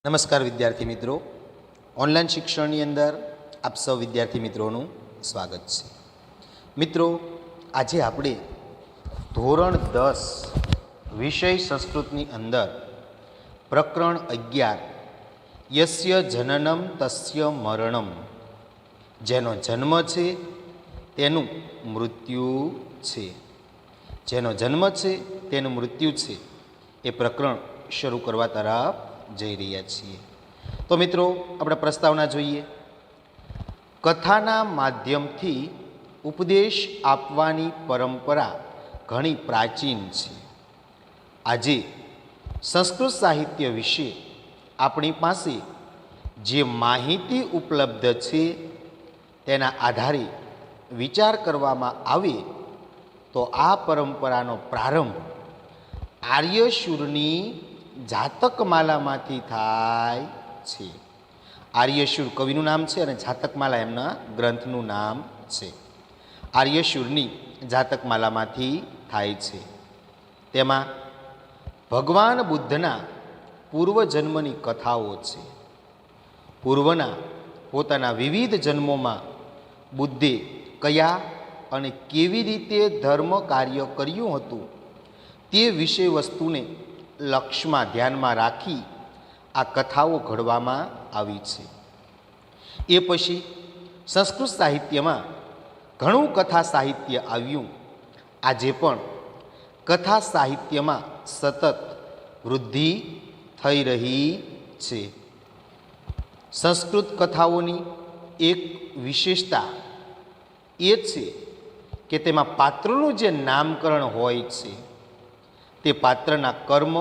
નમસ્કાર વિદ્યાર્થી મિત્રો, ઓનલાઈન શિક્ષણની અંદર આપ સૌ વિદ્યાર્થી મિત્રોનું સ્વાગત છે. મિત્રો, આજે આપણે ધોરણ 10 વિષય સંસ્કૃતની અંદર પ્રકરણ 11 યસ્ય જનનમ તસ્ય મરણમ, જેનો જન્મ છે તેનું મૃત્યુ છે, જેનો જન્મ છે તેનું મૃત્યુ છે, એ પ્રકરણ શરૂ કરવા તરફ જઈ રહ્યા છીએ. તો મિત્રો, આપણે પ્રસ્તાવના જોઈએ. કથાના માધ્યમથી ઉપદેશ આપવાની પરંપરા ઘણી પ્રાચીન છે. આજે સંસ્કૃત સાહિત્ય વિશે આપણી પાસે જે માહિતી ઉપલબ્ધ છે તેના આધારે વિચાર કરવામાં આવે તો આ પરંપરાનો પ્રારંભ આર્યશુરની જાતકમાલામાંથી થાય છે. આર્યશુર કવિનું નામ છે અને જાતકમાલા એમના ગ્રંથનું નામ છે. આર્યશુરની જાતકમાલામાંથી થાય છે. તેમાં ભગવાન બુદ્ધના પૂર્વજન્મની કથાઓ છે. પૂર્વના પોતાના વિવિધ જન્મોમાં બુદ્ધે કયા અને કેવી રીતે ધર્મ કાર્ય કર્યું હતું તે વિષય વસ્તુને લક્ષ્યમાં ધ્યાનમાં રાખી આ કથાઓ ઘડવામાં આવી છે. એ પછી સંસ્કૃત સાહિત્યમાં ઘણું કથા સાહિત્ય આવ્યું. આજે પણ કથા સાહિત્યમાં સતત વૃદ્ધિ થઈ રહી છે. સંસ્કૃત કથાઓની એક વિશેષતા એ છે કે તેમાં પાત્રનું જે નામકરણ હોય છે તે પાત્રના કર્મ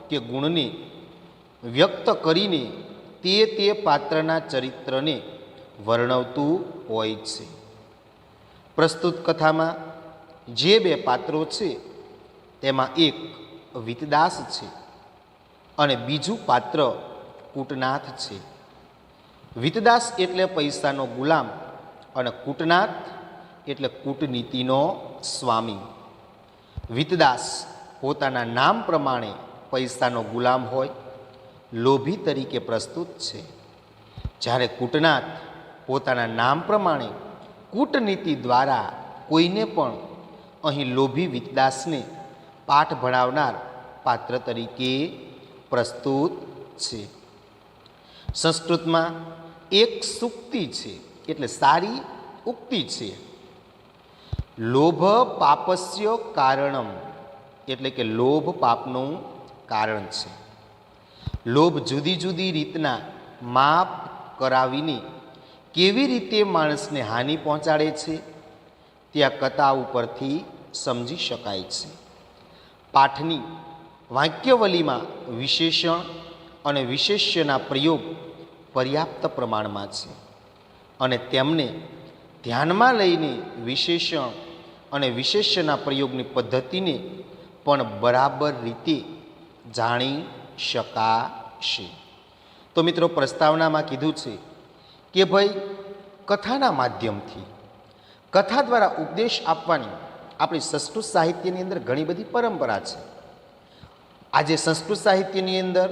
કે ગુણને વ્યક્ત કરીને તે પાત્રના ચરિત્રને વર્ણવતું હોય છે. પ્રસ્તુત કથામાં જે બે પાત્રો છે તેમાં એક વિતદાસ છે અને બીજું પાત્ર કૂટનાથ છે. વિતદાસ એટલે પૈસાનો ગુલામ અને કૂટનાથ એટલે કૂટનીતિનો સ્વામી. વિતદાસ પોતાના નામ પ્રમાણે પૈસાનો ગુલામ હોય, લોભી તરીકે પ્રસ્તુત છે, જ્યારે કૂટનાથ પોતાના નામ પ્રમાણે કૂટનીતિ દ્વારા કોઈને પણ અહીં લોભી વિતદાસને પાઠ ભણાવનાર પાત્ર તરીકે પ્રસ્તુત છે. સંસ્કૃતમાં એક સૂક્તિ છે, એટલે સારી ઉક્તિ છે. લોભ પાપસ્ય કારણમ, એટલે કે લોભ પાપનું કારણ છે. લોભ જુદી જુદી રીતના માપ કરાવીને કેવી રીતે માણસને હાનિ પહોંચાડે છે ત્યાં કથા ઉપરથી સમજી શકાય છે. પાઠની વાક્યવલીમાં વિશેષણ અને વિશેષ્યના પ્રયોગ પર્યાપ્ત પ્રમાણમાં છે અને તેમને ધ્યાનમાં લઈને વિશેષણ અને વિશેષ્યના પ્રયોગની પદ્ધતિને પણ બરાબર રીતે જાણી શકાશે. તો મિત્રો, પ્રસ્તાવનામાં કીધું છે કે ભાઈ, કથાના માધ્યમથી કથા દ્વારા ઉપદેશ આપવાની આપણી સંસ્કૃત સાહિત્યની અંદર ઘણી બધી પરંપરા છે. આજે સંસ્કૃત સાહિત્યની અંદર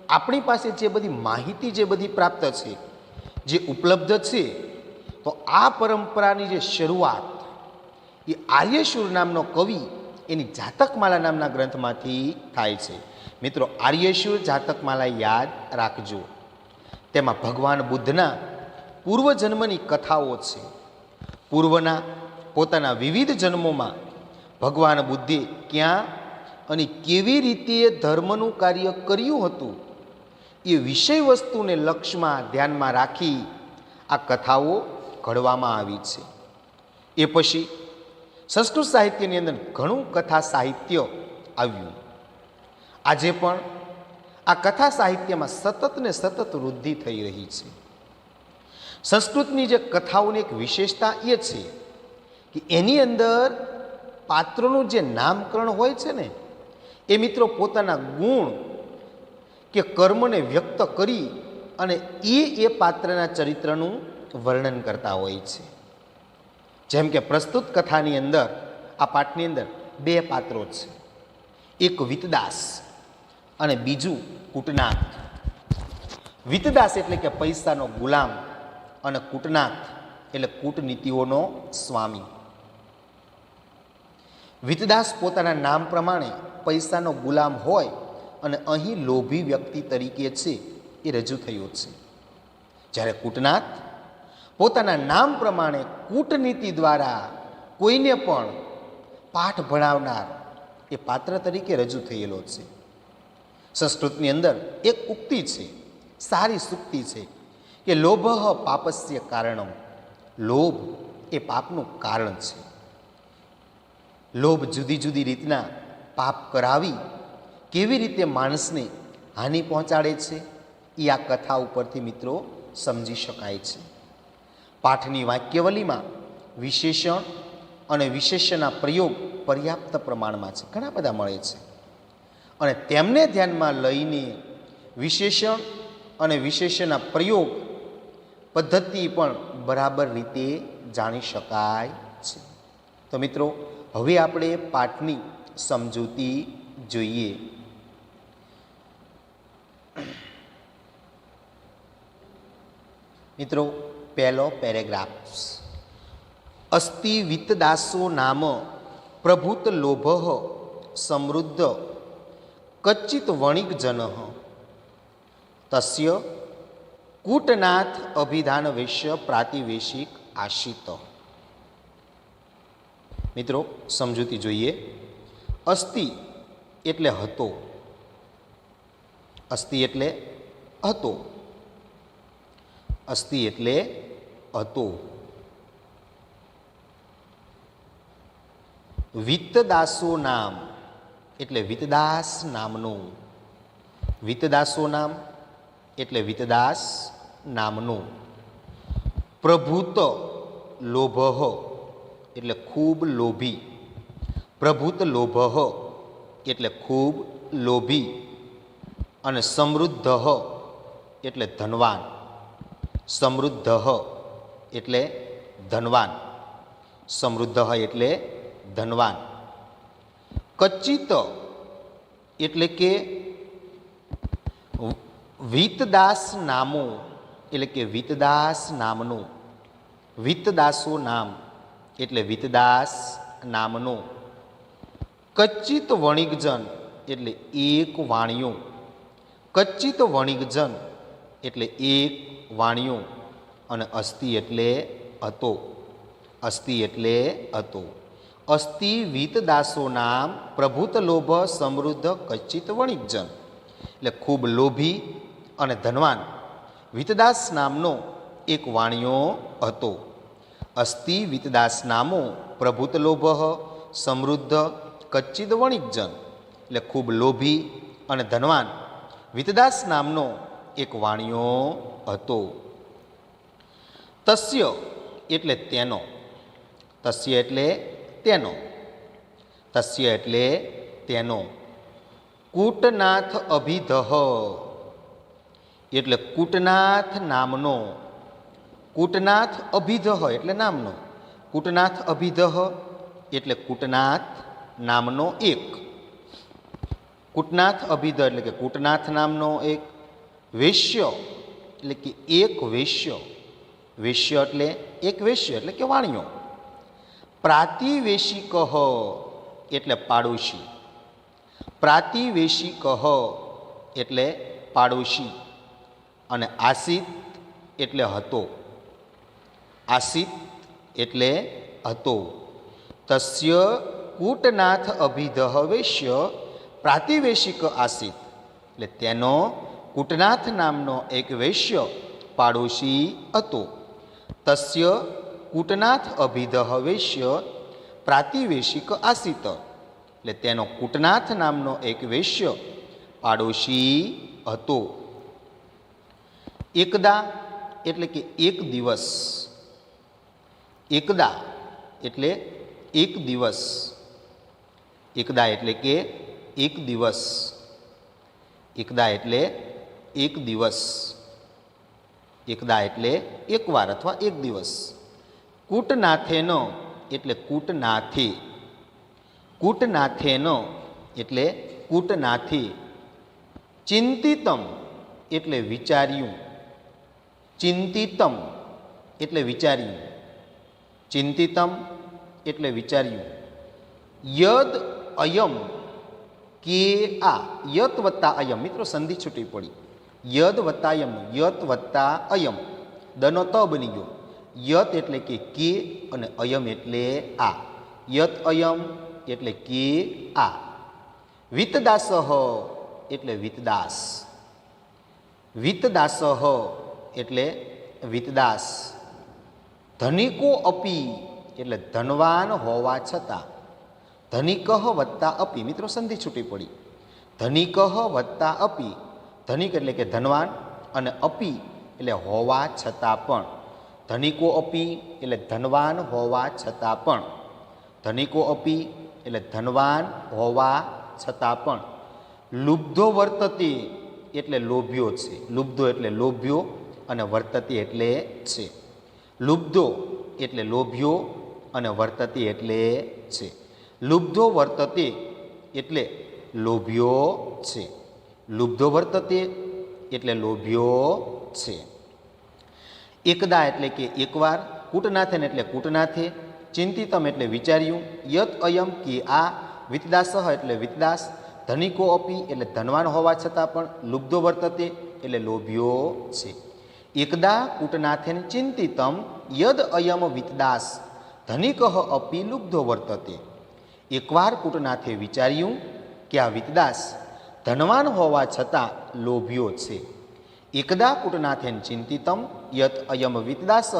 આપણી પાસે જે બધી માહિતી જે બધી પ્રાપ્ત છે, જે ઉપલબ્ધ છે, તો આ પરંપરાની જે શરૂઆત એ આર્યશુર નામનો કવિ એની જાતકમાલા નામના ગ્રંથમાંથી થાય છે. મિત્રો, આર્યશુર જાતકમાલા યાદ રાખજો. તેમાં ભગવાન બુદ્ધના પૂર્વજન્મની કથાઓ છે. પૂર્વના પોતાના વિવિધ જન્મોમાં ભગવાન બુદ્ધે ક્યાં અને કેવી રીતે ધર્મનું કાર્ય કર્યું હતું એ વિષય વસ્તુને લક્ષ્યમાં ધ્યાનમાં રાખી આ કથાઓ ઘડવામાં આવી છે. એ પછી સંસ્કૃત સાહિત્યની અંદર ઘણું કથા સાહિત્ય આવ્યું. આજે પણ આ કથા સાહિત્યમાં સતત ને સતત વૃદ્ધિ થઈ રહી છે. સંસ્કૃતની જે કથાઓની એક વિશેષતા એ છે કે એની અંદર પાત્રોનું જે નામકરણ હોય છે ને, એ મિત્રો પોતાના ગુણ કે કર્મને વ્યક્ત કરી અને એ પાત્રના ચરિત્રનું વર્ણન કરતા હોય છે. જેમ કે પ્રસ્તુત કથાની અંદર, આ પાઠની અંદર બે પાત્રો છે, એક વિતદાસ અને બીજું કૂટનાથ. વિતદાસ એટલે કે પૈસાનો ગુલામ અને કૂટનાથ એટલે કૂટનીતિઓનો સ્વામી. વિતદાસ પોતાના નામ પ્રમાણે પૈસાનો ગુલામ હોય અને અહીં લોભી વ્યક્તિ તરીકે છે એ રજૂ થયો છે. જ્યારે કૂટનાથ પોતાના નામ પ્રમાણે કૂટનીતિ દ્વારા કોઈને પણ પાઠ ભણાવનાર એ પાત્ર તરીકે રજૂ થયેલો છે. સંસ્કૃતની અંદર એક ઉક્તિ છે, સારી સૂક્તિ છે કે લોભ પાપસ્ય કારણમ. લોભ એ પાપનું કારણ છે. લોભ જુદી જુદી રીતના પાપ કરાવી કેવી રીતે માણસને હાનિ પહોંચાડે છે એ આ કથા ઉપરથી મિત્રો સમજી શકાય છે. પાઠની વાક્યવલીમાં વિશેષણ અને વિશેષણના પ્રયોગ પર્યાપ્ત પ્રમાણમાં છે, ઘણા બધા મળે છે અને તેમને ધ્યાનમાં લઈને વિશેષણ અને વિશેષણના પ્રયોગ પદ્ધતિ પણ બરાબર રીતે જાણી શકાય છે. તો મિત્રો હવે આપણે પાઠની સમજૂતી જોઈએ. મિત્રો પહેલો પેરેગ્રાફ. અસ્તિ વિત્તદાસો નામ પ્રભુત લોભ સમૃદ્ધ કચ્ચિત વણિકજન તસ્ય કૂટનાથ અભિધાન વેશ્ય પ્રાતિવેશિક આશિત. મિત્રો સમજૂતી જોઈએ. અસ્તિ એટલે હતો. અસ્તિ એટલે હતો. અસ્તિ એટલે હતો. વિત્તદાસો નામ એટલે વિત્તદાસ નામનું. વિત્તદાસો નામ એટલે વિત્તદાસ નામનું. પ્રભુત લોભ એટલે ખૂબ લોભી. પ્રભુત લોભ એટલે ખૂબ લોભી. અને સમૃદ્ધ એટલે ધનવાન. સમૃદ્ધ એટલે ધનવાન. સમૃદ્ધ એટલે ધનવાન. કચ્ચિત એટલે કે વિત્તદાસ નામો એટલે કે વિત્તદાસ નામનું. વિત્તદાસો નામ એટલે વિત્તદાસ નામનું. કચ્ચિત વણિકજન એટલે એક વાણિયું. કચ્ચિત વણિકજન એટલે એક વાણિયું. અને અસ્તિ એટલે હતો. અસ્તિ એટલે હતો. અસ્તિ વિત્તદાસો નામ પ્રભુત લોભ સમૃદ્ધ કચ્ચિત વણિકજન એટલે ખૂબ લોભી અને ધનવાન વિત્તદાસ નામનો એક વાણિયો હતો. અસ્તિ વિત્તદાસ નામો પ્રભુત લોભ સમૃદ્ધ કચ્ચિત વણિકજન એટલે ખૂબ લોભી અને ધનવાન વિત્તદાસ નામનો એક વાણિયો હતો. તસ્ય એટલે તેનો. તસ્ય એટલે તેનો. તસ્ય એટલે તેનો. કૂટનાથ અભિધઃ એટલે કૂટનાથ નામનો. કૂટનાથ અભિધઃ એટલે નામનો. કૂટનાથ અભિધઃ એટલે કૂટનાથ નામનો એક. કૂટનાથ અભિધઃ એટલે કે કૂટનાથ નામનો એક. વેશ્ય એટલે કે એક વેશ્ય. વેશ્ય એટલે એક વેશ્ય એટલે કે વાણિયો. પ્રાતિવેશિક એટલે પાડોશી. પ્રાતિવેશિક એટલે પાડોશી. અને આસિત એટલે હતો. આસિત એટલે હતો. તસ્ય કૂટનાથ અભિધઃ વેશ્ય પ્રાતિવેશિક આસિત એટલે તેનો કૂટનાથ નામનો એક વેશ્ય પાડોશી હતો. તસ્ય કૂટનાથ અભિધઃ વેશ્ય પ્રાતિવેશિક આસિત એટલે તેનો કૂટનાથ નામનો એક વેશ્ય પાડોશી હતો. એકદા એટલે કે એક દિવસ. એકદા એટલે એક દિવસ. એકદા એટલે કે એક દિવસ. એકદા એટલે એક દિવસ. એકદા એટલે એકવાર અથવા એક દિવસ. કૂટનાથેનો એટલે કૂટનાથે. કૂટનાથેનો એટલે કૂટનાથે. ચિંતિતમ એટલે વિચાર્યું, ચિંતિતમ એટલે વિચાર્યું, ચિંતિતમ એટલે વિચાર્યું, યદ અયમ કે આ, યત વત્તા અયમ, મિત્રો સંધિ છૂટી પડી, યદ વત્તા અયમ, યત વત્તા અયમ, દનો ત બની ગયો, યત એટલે કે અને અયમ એટલે આ, યત અયમ એટલે કે આ, વિતદાસહ એટલે વિતદાસ, વિતદાસહ એટલે વિતદાસ, ધનિકો અપી એટલે ધનવાન હોવા છતાં, ધનિકહ વત્તા અપી, મિત્રો સંધિ છૂટી પડી, ધનિકહ વત્તા અપી, ધનિક એટલે કે ધનવાન અને અપી એટલે હોવા છતાં પણ, ધનિકો અપી એટલે ધનવાન હોવા છતાં પણ, ધનિકો અપી એટલે ધનવાન હોવા છતાં પણ, લુબ્ધો વર્તતે એટલે લોભ્યો છે, લુબ્ધો એટલે લોભ્યો અને વર્તતે એટલે છે, લુબ્ધો એટલે લોભ્યો અને વર્તતે એટલે છે, લુબ્ધો વર્તતે એટલે લોભ્યો છે, લુબ્ધો વર્તતે એટલે લોભ્યો છે, એકદા એટલે કે એકવાર, કૂટનાથન એટલે કૂટનાથે, ચિંતિતમ એટલે વિચાર્યું, યત અયમ કે આ, વિતદાસહ એટલે વિતદાસ, ધનિકો અપી એટલે ધનવાન હોવા છતાં પણ, લુબ્ધો વર્તતે એટલે લોભ્યો છે, એકદા કૂટનાથેન ચિંતિતમ યદ અયમ વિતદાસ ધનિકઃ અપી લુબ્ધો વર્તતે, એકવાર કૂટનાથે વિચાર્યું કે આ વિતદાસ ધનવાન હોવા છતાં લોભ્યો છે, એકદા કૂટનાથેન ચિંતિતમ યત અયમ વિતદાસઃ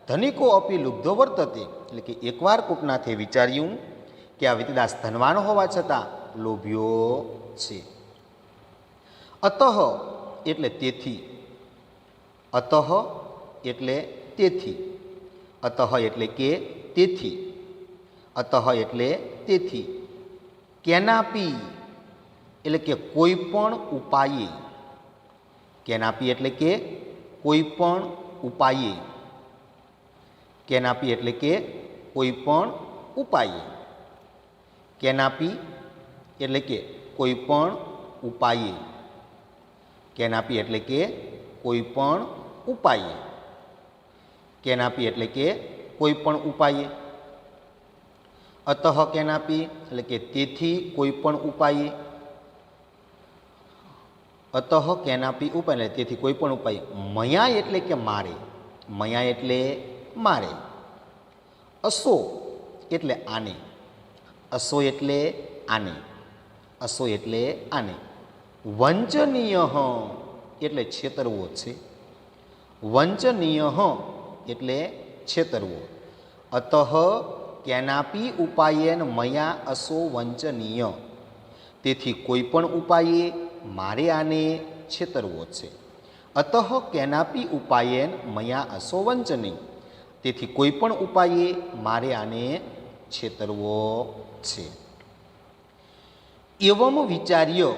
ધનિકો અપી લુબ્ધો વર્તતે, એટલે કે એકવાર કૂટનાથે વિચાર્યું કે આ વિતદાસ ધનવાન હોવા છતાં લોભ્યો છે, અતઃ એટલે તેથી, અતઃ એટલે તેથી, અતઃ એટલે કે તેથી, અતઃ એટલે તેથી, કેનાપી એટલે કે કોઈ પણ ઉપાયે, કેનાપી એટલે કે કોઈ પણ ઉપાયે, કેનાપી એટલે કે કોઈ પણ ઉપાયે, કેનાપી એટલે કે કોઈ પણ ઉપાયે, કેનાપી એટલે કે કોઈ પણ ઉપાયે, કેનાપી એટલે કે કોઈ પણ ઉપાયે, અતઃ કેનાપી એટલે કે તેથી કોઈ પણ ઉપાયે, અતઃ કેનાપી ઉપાય એટલે તેથી કોઈ પણ ઉપાય, મયા એટલે કે મારે, મયા એટલે મારે, અસો એટલે આને, અસો એટલે આને, અસો એટલે આને, વંચનીય એટલે છેતરવો છે, વંચનીય એટલે છેતરવો, અતઃ કેનાપી ઉપાયેન મયા અસો વંચનીય, તેથી કોઈ પણ ઉપાયે મારે આને છેતરવો છે, અતઃ કેનાપી ઉપાયેન મયા અસો વંચનીય, તેથી કોઈ પણ ઉપાયે મારે આને છેતરવો છે, એવમ વિચાર્ય,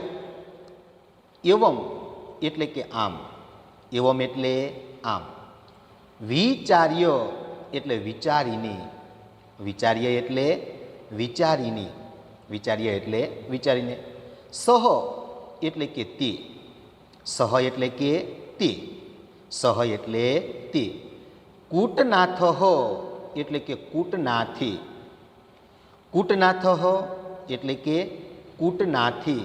એવમ એટલે કે આમ, એવમ એટલે આમ, વિચાર્ય એટલે વિચારીને, વિચાર્ય એટલે વિચારીને, વિચાર્ય એટલે વિચારીને, સહ એટલે કે તે, સહ એટલે કે તે, સહ એટલે તે, કૂટનાથ એટલે કે કૂટનાથે, કૂટનાથ એટલે કે કૂટનાથે,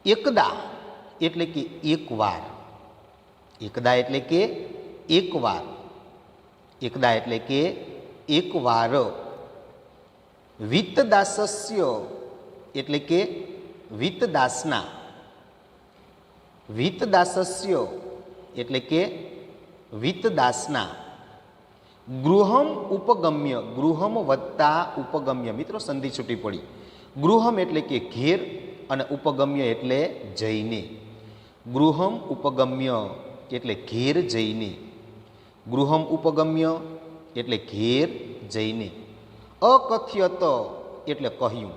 એકદા એટલે કે એકવાર, એકદા એટલે કે એકવાર, એકદા એટલે કે એકવાર, વિતદાસસ્ય એટલે કે વિતદાસના, વિતદાસસ્ય એટલે કે વિતદાસના, ગૃહમ ઉપગમ્ય, ગૃહમ વત્તા ઉપગમ્ય, મિત્રો સંધિ છૂટી પડી, ગૃહમ એટલે કે ઘેર અને ઉપગમ્ય એટલે જઈને, ગૃહમ ઉપગમ્ય એટલે ઘેર જઈને, ગૃહમ ઉપગમ્ય એટલે ઘેર જઈને, અકથ્યત એટલે કહ્યું,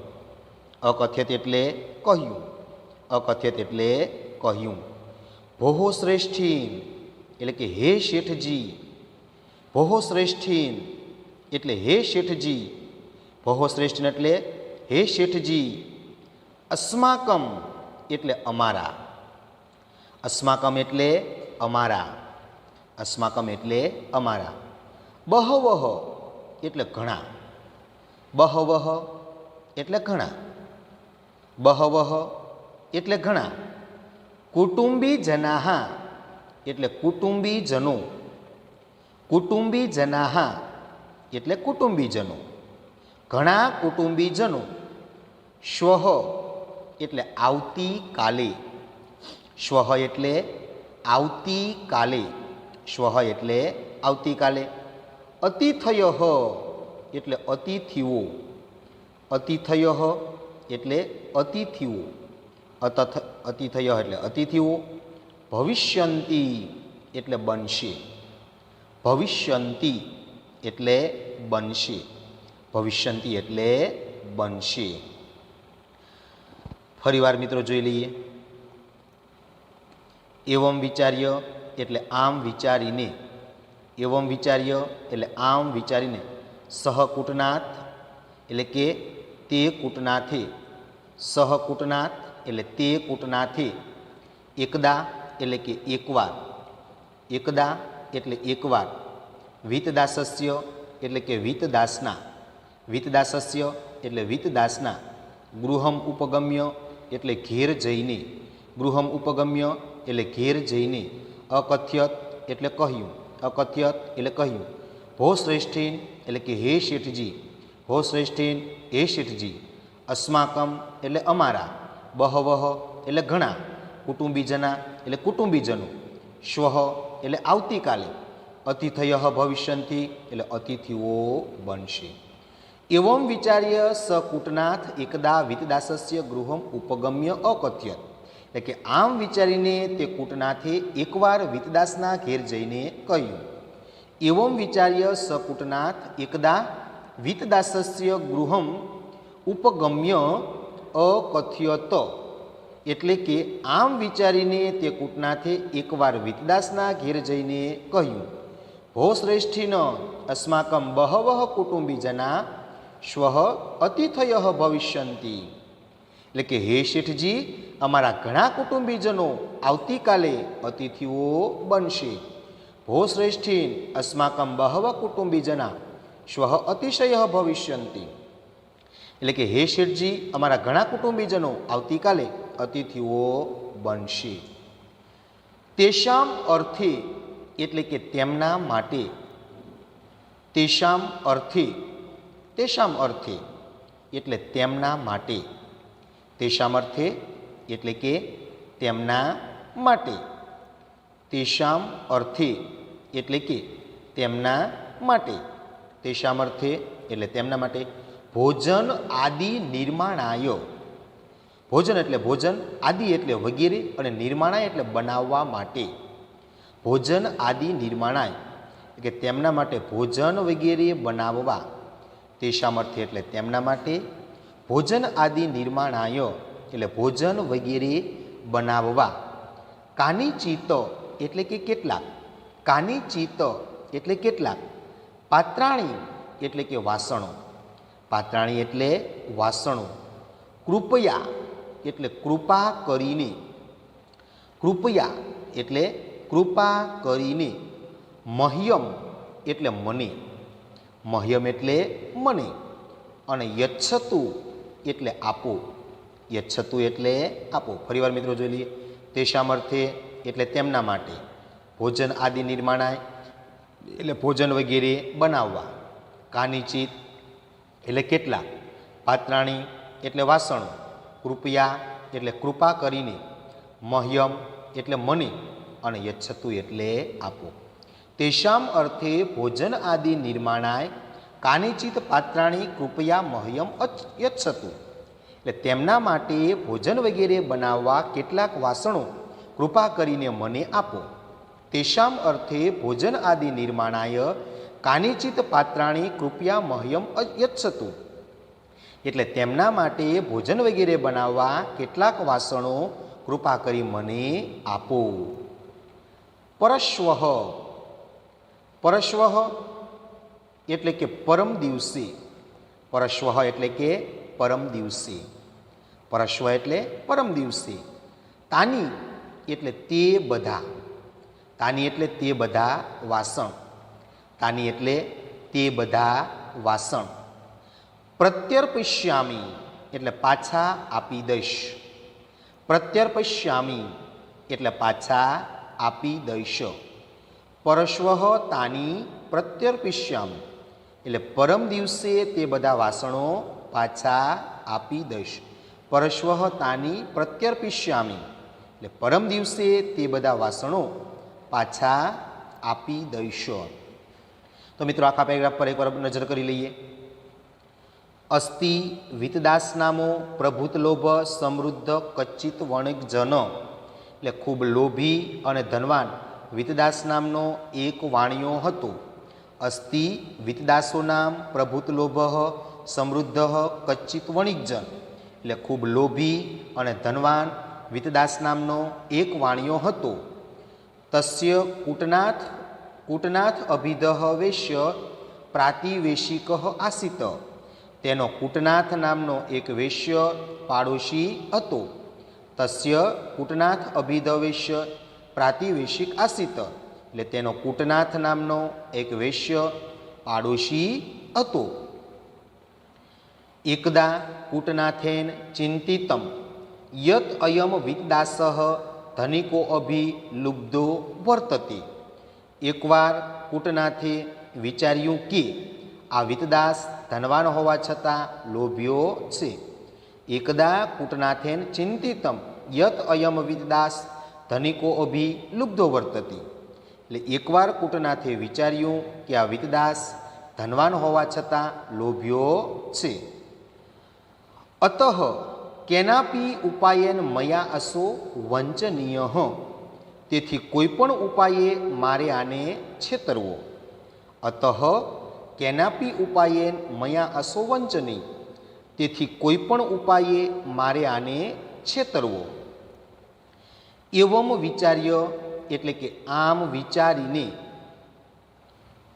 અકથ્યત એટલે કહ્યું, અકથ્યત એટલે કહ્યું, ભોહો શ્રેષ્ઠી એટલે કે હે શેઠજી, ભોહો શ્રેષ્ઠી એટલે હે શેઠજી, ભોહો શ્રેષ્ઠ એટલે હે શેઠજી, અસ્માકમ એટલે અમારા, अस्माकम એટલે અમારા, अस्माकम એટલે અમારા. બહવહ એટલે ઘણા, બહવહ એટલે ઘણા, બહવહ એટલે ઘણા. કુટુંબી જનાહ એટલે કુટુંબીજનો, કુટુંબી જનાહ એટલે કુટુંબીજનો, ઘણા કુટુંબીજનો. શ્વઃ એટલે આવતીકાલે, શ્વઃ એટલે આવતીકાલે, શ્વઃ એટલે આવતીકાલે. અતિથયઃ એટલે અતિથિઓ, અતિથયઃ એટલે અતિથિઓ, અતિથયઃ એટલે અતિથિઓ. ભવિષ્યંતી એટલે બનશે, ભવિષ્યંતી એટલે બનશે, ભવિષ્યંતી એટલે બનશે. ફરીવાર મિત્રો જોઈ લઈએ. એવમ વિચાર્ય એટલે આમ વિચારીને, એવમ વિચાર્ય એટલે આમ વિચારીને. સહકૂટનાથ એટલે કે તે કૂટનાથે, સહકૂટનાથ એટલે તે કૂટનાથે. એકદા એટલે કે એકવાર, એકદા એટલે એકવાર. વિતદાસસ્ય એટલે કે વિતદાસના, વિતદાસસ્ય એટલે વિતદાસના. ગૃહમ ઉપગમ્ય એટલે ઘેર જઈને, ગૃહમ ઉપગમ્ય એટલે ઘેર જઈને. અકથ્યત એટલે કહ્યું, અકથ્યત એટલે કહ્યું. ભો શ્રેષ્ઠીન એટલે કે હે શેઠજી, ભો શ્રેષ્ઠીન હે શેઠજી. અસ્માકમ એટલે અમારા. બહવહ એટલે ઘણા, કુટુંબીજના એટલે કુટુંબીજનો. શ્વઃ એટલે આવતીકાલે. અતિથયઃ ભવિષ્યંતી એટલે અતિથિઓ બનશે. એવમ વિચાર્ય સ કૂટનાથ એકદા વિતદાસસ્ય ગૃહમ ઉપગમ્ય અકથ્યત એટલે કે આમ વિચારીને તે કૂટનાથે એકવાર વિતદાસના ઘેર જઈને કહ્યું. એવમ વિચાર્ય સ કૂટનાથ એકદા વિતદાસસ્ય ગૃહમ ઉપગમ્ય અકથ્યત એટલે કે આમ વિચારીને તે કૂટનાથે એકવાર વિતદાસના ઘેર જઈને કહ્યું. ભો શ્રેષ્ઠીન અસ્માકમ બહવઃ કુટુંબીજના શ્વઃ અતિથયઃ ભવિષ્યંતી એટલે કે હે શેઠજી અમારા ઘણા કુટુંબીજનો આવતીકાલે અતિથિઓ બનશે. ભો શ્રેષ્ઠીન અસ્માકમ બહવ કુટુંબીજના શ્વઃ અતિશય ભવિષ્યંતી એટલે કે હે શેઠજી અમારા ઘણા કુટુંબીજનો આવતીકાલે અતિથિઓ બનશે. તેષામ અર્થે એટલે કે તેમના માટે, તેષામ અર્થે, તેષામ અર્થે એટલે તેમના માટે, તેષામ અર્થે એટલે કે તેમના માટે. તેષામ અર્થે એટલે કે તેમના માટે, તેષામ અર્થે એટલે તેમના માટે. ભોજન આદિ નિર્માણાય, ભોજન એટલે ભોજન, આદિ એટલે વગેરે, અને નિર્માણાય એટલે બનાવવા માટે. ભોજન આદિ નિર્માણાય કે તેમના માટે ભોજન વગેરે બનાવવા. તેષામ અર્થે એટલે તેમના માટે. ભોજન આદિ નિર્માણાય એટલે ભોજન વગેરે બનાવવા. કાનિચિત એટલે કે કેટલાક, કાનિચિત એટલે કેટલાક. પાત્રાણી એટલે કે વાસણો, પાત્રાણી એટલે વાસણો. કૃપયા એટલે કૃપા કરીને, કૃપયા એટલે કૃપા કરીને. મહ્યમ એટલે મને, મહ્યમ એટલે મને. અને યચ્છતુ એટલે આપો, યચ્છતુ એટલે આપો. ફરીવાર મિત્રો જોઈ લઈએ. તેષામ અર્થે એટલે તેમના માટે. ભોજન આદિ નિર્માણાય એટલે ભોજન વગેરે બનાવવા. કાનિચિત એટલે કેટલાક. પાત્રાણી એટલે વાસણો. કૃપયા એટલે કૃપા કરીને. મહ્યમ એટલે મને. અને યચ્છતુ એટલે આપો. તેષામ અર્થે ભોજન આદિ નિર્માણાય કાનિચિત પાત્રાણી કૃપયા મહ્યમ યચ્છતુ એટલે તેમના માટે ભોજન વગેરે બનાવવા કેટલાક વાસણો કૃપા કરીને મને આપો. તેષામ અર્થે ભોજન આદિ નિર્માણાય કાનિચિત પાત્રાણી કૃપયા મહ્યમ યચ્છતુ એટલે તેમના માટે ભોજન વગેરે બનાવવા કેટલાક વાસણો કૃપા કરી મને આપો. પરશ્વઃ, પરશ્વઃ એટલે કે પરમ દિવસે, પરશ્વઃ એટલે કે પરમ દિવસે, પરશ્વ એટલે પરમ દિવસે. તાની એટલે તે બધા, તાની એટલે તે બધા વાસણ, તાની એટલે તે બધા વાસણ. પ્રત્યર્પયિષ્યામિ એટલે પાછા આપી દઈશ, પ્રત્યર્પયિષ્યામિ એટલે પાછા આપી દઈશ. પરશ્વઃ તાની પ્રત્યર્પયિષ્યામિ એટલે પરમ દિવસે તે બધા વાસણો પાછા આપી દઈશ. પરશ્વઃ તાની પ્રત્યર્પયિષ્યામિ એટલે પરમ દિવસે તે બધા વાસણો પાછા આપી દઈશ. તો મિત્રો આખા પેરેગ્રાફ પર એકવાર નજર કરી લઈએ. અસ્તિ વિતદાસ નામો પ્રભુત લોભ સમૃદ્ધ કચ્ચિત વણિક જન એટલે ખૂબ લોભી અને ધનવાન વિતદાસ નામનો એક વાણિયો હતો. અસ્તિ વિતદાસો નામ પ્રભુત લોભ સમૃદ્ધ કચ્ચિત વણિકજન એટલે ખૂબ લોભી અને ધનવાન વિતદાસ નામનો એક વાણિયો હતો. તસ્ય કૂટનાથ અભિદઃ વેશ્ય પ્રાતિવેશિક આસિત તેનો કૂટનાથ નામનો એક વેશ્ય પાડોશી હતો. તસ્ય કૂટનાથ અભિદઃ વેશ્ય પ્રાતિવેશિક આસિત એટલે તેનો કૂટનાથ નામનો એક વેશ્ય પાડોશી હતો. એકદા કૂટનાથેન ચિંતિતમ યત અયમ વિતદાસઃ ધનિકો અભિલુબ્ધો વર્તતે. એકવાર કૂટનાથે વિચાર્યું કે આ વિતદાસ ધનવાન હોવા છતાં લોભ્યો છે. એકદા કૂટનાથેન ચિંતિતમ યત અયમ વિતદાસ ધનિકો અભિલુબ્ધો વર્તતે એટલે એકવાર કૂટનાથે વિચાર્યું કે આ વિતદાસ ધનવાન હોવા છતાં લોભ્યો છે. અતઃ કેનાપી ઉપાયેન મયા અસો વંચનીય તેથી કોઈ પણ ઉપાયે મારે આને છેતરવો. અતઃ કેનાપી ઉપાયેન મયા અસો વંચની તેથી કોઈ પણ ઉપાયે મારે આને છેતરવો. એવમ વિચાર્ય એટલે કે આમ વિચારીને,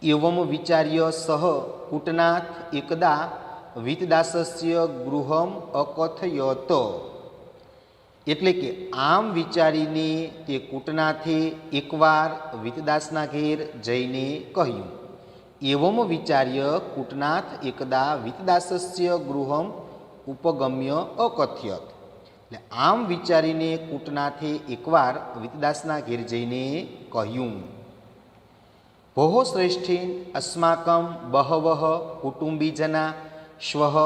એવમ વિચાર્ય સહ કૂટનાથ એકદા વિતદાસસ્ય ગૃહમ અકથયત એટલે કે આમ વિચારીને તે કૂટનાથે એકવાર વિતદાસના ઘેર જઈને કહ્યું. એવમ વિચાર્ય કૂટનાથ એકદા વિતદાસસ્ય ગૃહમ ઉપગમ્ય અકથ્યત એટલે આમ વિચારીને કૂટનાથે એકવાર વિતદાસના ઘેર જઈને કહ્યું. ભોઃ શ્રેષ્ઠીન અસ્માકં બહવઃ કુટુંબીજના શ્વઃ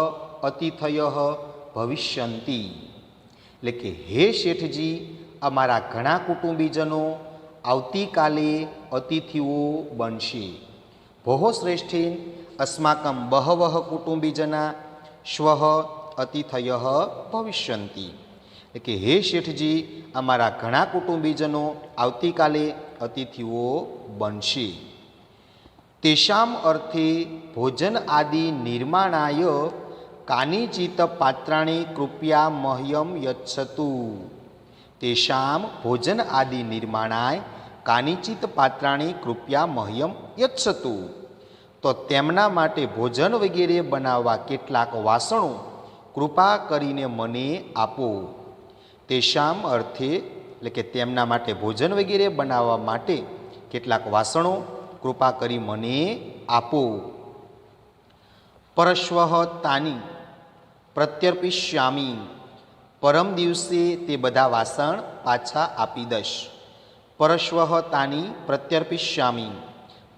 અતિથયઃ ભવિષ્યંતિ એટલે કે હે શેઠજી, અમારા ઘણા કુટુંબીજનો આવતીકાલે અતિથિઓ બનશે. ભોઃ શ્રેષ્ઠીન અસ્માકં બહવઃ કુટુંબીજના શ્વઃ અતિથયઃ ભવિષ્યંતિ એટલે કે હે શેઠજી, અમારા ઘણા કુટુંબીજનો આવતીકાલે અતિથિઓ બનશે. તેષામ અર્થે ભોજન આદિ નિર્માણાય કાનિચિત પાત્રાણી કૃપયા મહ્યમ યચ્છતુ. તેષામ ભોજન આદિ નિર્માણાય કાનિચિત પાત્રાણી કૃપયા મહ્યમ યચ્છતુ તો તેમના માટે ભોજન વગેરે બનાવવા કેટલાક વાસણો કૃપા કરીને મને આપો. તેષામ અર્થે એટલે કે તેમના માટે ભોજન વગેરે બનાવવા માટે કેટલાક વાસણો કૃપા કરી મને આપો. પરશ્વઃ તાની પ્રત્યર્પયિષ્યામિ પરમ દિવસે તે બધા વાસણ પાછા આપી દઈશ. પરશ્વઃ તાની પ્રત્યર્પયિષ્યામિ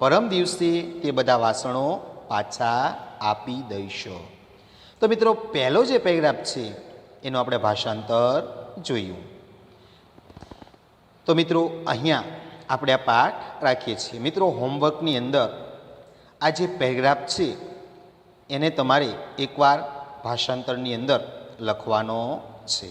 પરમ દિવસે તે બધા વાસણો પાછા આપી દઈશ. તો મિત્રો પહેલો જે પેરેગ્રાફ છે એનું આપણે ભાષાંતર જોયું. તો મિત્રો અહીંયા આપણે આ પાઠ રાખીએ છીએ. મિત્રો હોમવર્કની અંદર આ જે પેરેગ્રાફ છે એને તમારે એકવાર ભાષાંતરની અંદર લખવાનો છે.